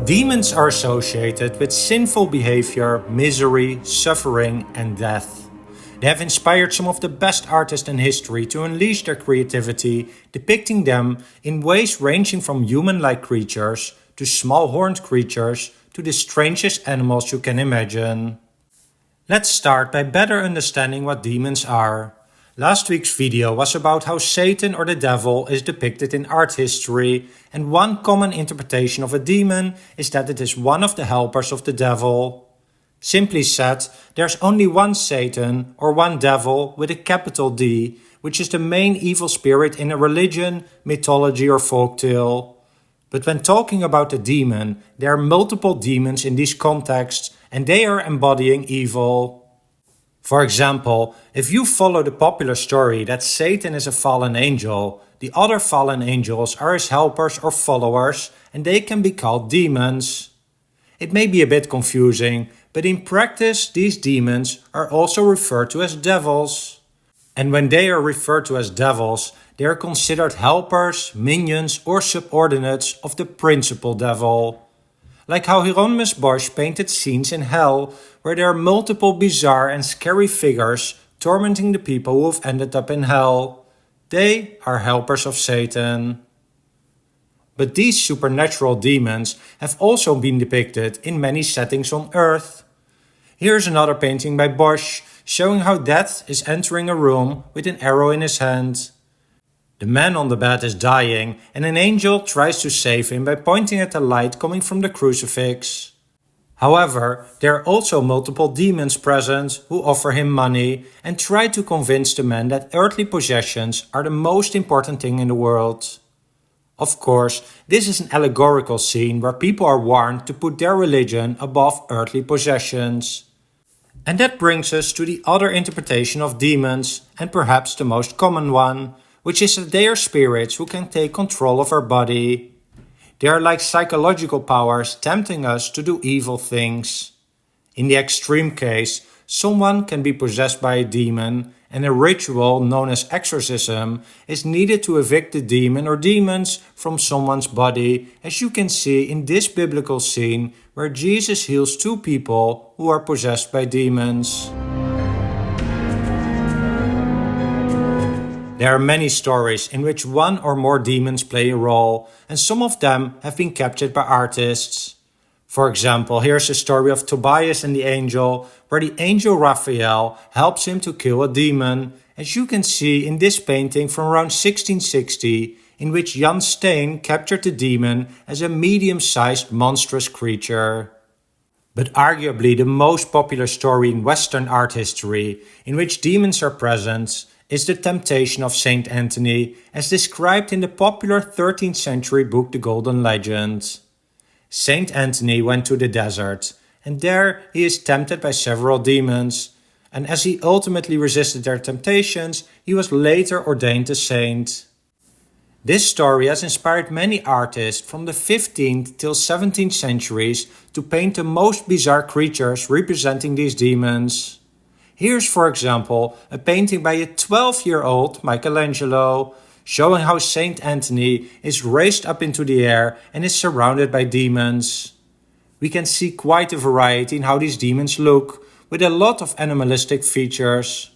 Demons are associated with sinful behavior, misery, suffering, and death. They have inspired some of the best artists in history to unleash their creativity, depicting them in ways ranging from human-like creatures to small horned creatures to the strangest animals you can imagine. Let's start by better understanding what demons are. Last week's video was about how Satan or the devil is depicted in art history, and one common interpretation of a demon is that it is one of the helpers of the devil. Simply said, there's only one Satan or one devil with a capital D, which is the main evil spirit in a religion, mythology or folktale. But when talking about a demon, there are multiple demons in these contexts, and they are embodying evil. For example, if you follow the popular story that Satan is a fallen angel, the other fallen angels are his helpers or followers, and they can be called demons. It may be a bit confusing, but in practice these demons are also referred to as devils. And when they are referred to as devils, they are considered helpers, minions or subordinates of the principal devil. Like how Hieronymus Bosch painted scenes in hell where there are multiple bizarre and scary figures tormenting the people who have ended up in hell. They are helpers of Satan. But these supernatural demons have also been depicted in many settings on Earth. Here's another painting by Bosch showing how Death is entering a room with an arrow in his hand. The man on the bed is dying, and an angel tries to save him by pointing at the light coming from the crucifix. However, there are also multiple demons present who offer him money and try to convince the man that earthly possessions are the most important thing in the world. Of course, this is an allegorical scene where people are warned to put their religion above earthly possessions. And that brings us to the other interpretation of demons, and perhaps the most common one, which is that they are spirits who can take control of our body. They are like psychological powers tempting us to do evil things. In the extreme case, someone can be possessed by a demon, and a ritual known as exorcism is needed to evict the demon or demons from someone's body, as you can see in this biblical scene where Jesus heals two people who are possessed by demons. There are many stories in which one or more demons play a role, and some of them have been captured by artists. For example, here's a story of Tobias and the angel, where the angel Raphael helps him to kill a demon, as you can see in this painting from around 1660, in which Jan Steen captured the demon as a medium-sized monstrous creature. But arguably the most popular story in Western art history, in which demons are present, is the temptation of Saint Anthony, as described in the popular 13th century book The Golden Legend. Saint Anthony went to the desert, and there he is tempted by several demons, and as he ultimately resisted their temptations, he was later ordained a saint. This story has inspired many artists from the 15th till 17th centuries to paint the most bizarre creatures representing these demons. Here's, for example, a painting by a 12-year-old Michelangelo, showing how Saint Anthony is raised up into the air and is surrounded by demons. We can see quite a variety in how these demons look, with a lot of animalistic features.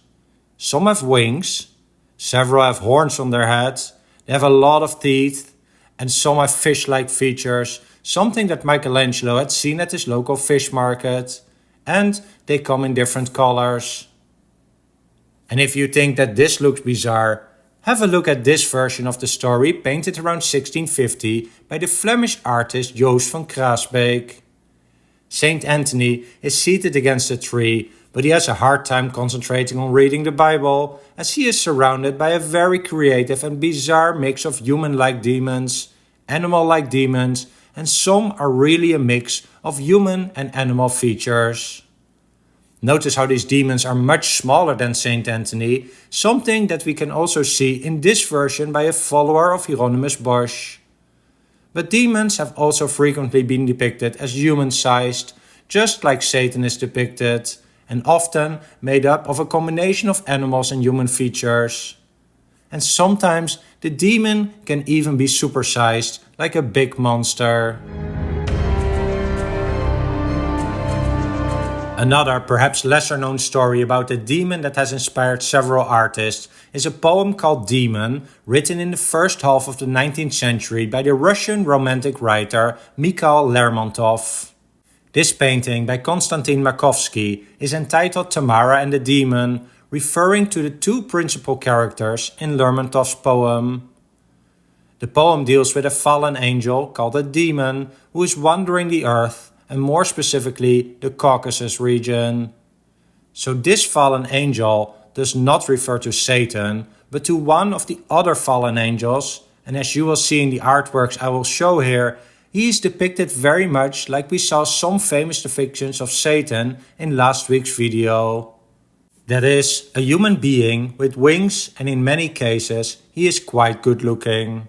Some have wings, several have horns on their heads, they have a lot of teeth, and some have fish-like features, something that Michelangelo had seen at his local fish market. And they come in different colors. And if you think that this looks bizarre, have a look at this version of the story painted around 1650 by the Flemish artist Joost van Kraasbeek. Saint Anthony is seated against a tree, but he has a hard time concentrating on reading the Bible, as he is surrounded by a very creative and bizarre mix of human-like demons, animal-like demons, and some are really a mix of human and animal features. Notice how these demons are much smaller than Saint Anthony, something that we can also see in this version by a follower of Hieronymus Bosch. But demons have also frequently been depicted as human-sized, just like Satan is depicted, and often made up of a combination of animals and human features. And sometimes the demon can even be supersized, like a big monster. Another, perhaps lesser known story about a demon that has inspired several artists is a poem called Demon, written in the first half of the 19th century by the Russian romantic writer Mikhail Lermontov. This painting by Konstantin Makovsky is entitled Tamara and the Demon, referring to the two principal characters in Lermontov's poem. The poem deals with a fallen angel called a demon who is wandering the earth, and more specifically the Caucasus region. So this fallen angel does not refer to Satan, but to one of the other fallen angels, and as you will see in the artworks I will show here, he is depicted very much like we saw some famous depictions of Satan in last week's video. That is, a human being with wings, and in many cases he is quite good looking.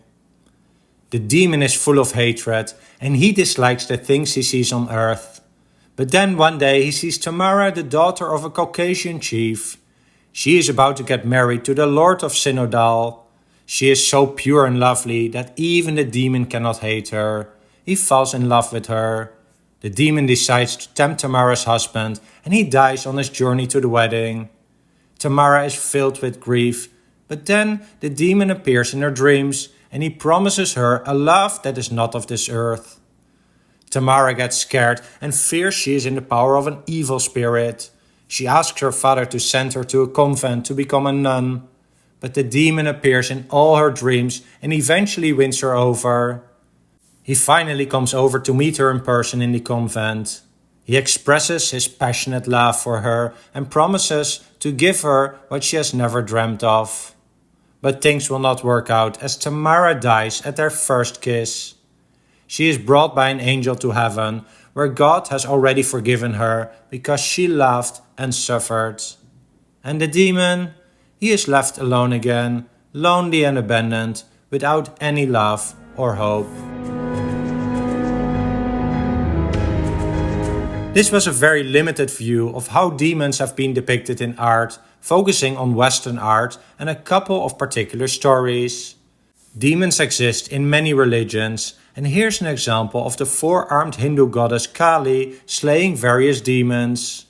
The demon is full of hatred and he dislikes the things he sees on earth. But then one day he sees Tamara, the daughter of a Caucasian chief. She is about to get married to the Lord of Sinodal. She is so pure and lovely that even the demon cannot hate her. He falls in love with her. The demon decides to tempt Tamara's husband and he dies on his journey to the wedding. Tamara is filled with grief, but then the demon appears in her dreams and he promises her a love that is not of this earth. Tamara gets scared and fears she is in the power of an evil spirit. She asks her father to send her to a convent to become a nun. But the demon appears in all her dreams and eventually wins her over. He finally comes over to meet her in person in the convent. He expresses his passionate love for her and promises to give her what she has never dreamt of. But things will not work out as Tamara dies at their first kiss. She is brought by an angel to heaven, where God has already forgiven her because she loved and suffered. And the demon, he is left alone again, lonely and abandoned, without any love or hope. This was a very limited view of how demons have been depicted in art, focusing on Western art and a couple of particular stories. Demons exist in many religions, and here's an example of the four-armed Hindu goddess Kali slaying various demons.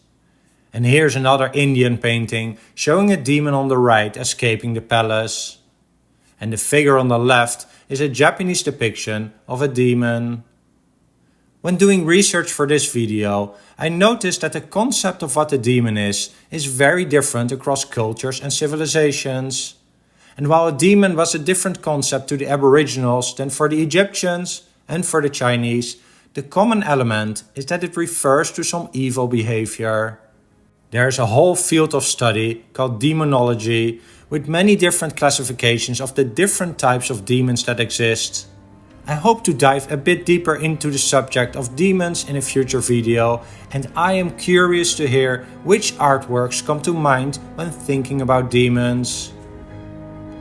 And here's another Indian painting showing a demon on the right escaping the palace. And the figure on the left is a Japanese depiction of a demon. When doing research for this video, I noticed that the concept of what a demon is very different across cultures and civilizations. And while a demon was a different concept to the Aboriginals than for the Egyptians and for the Chinese, the common element is that it refers to some evil behavior. There is a whole field of study called demonology with many different classifications of the different types of demons that exist. I hope to dive a bit deeper into the subject of demons in a future video, and I am curious to hear which artworks come to mind when thinking about demons.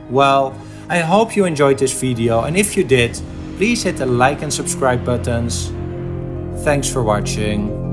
Well, I hope you enjoyed this video, and if you did, please hit the like and subscribe buttons. Thanks for watching.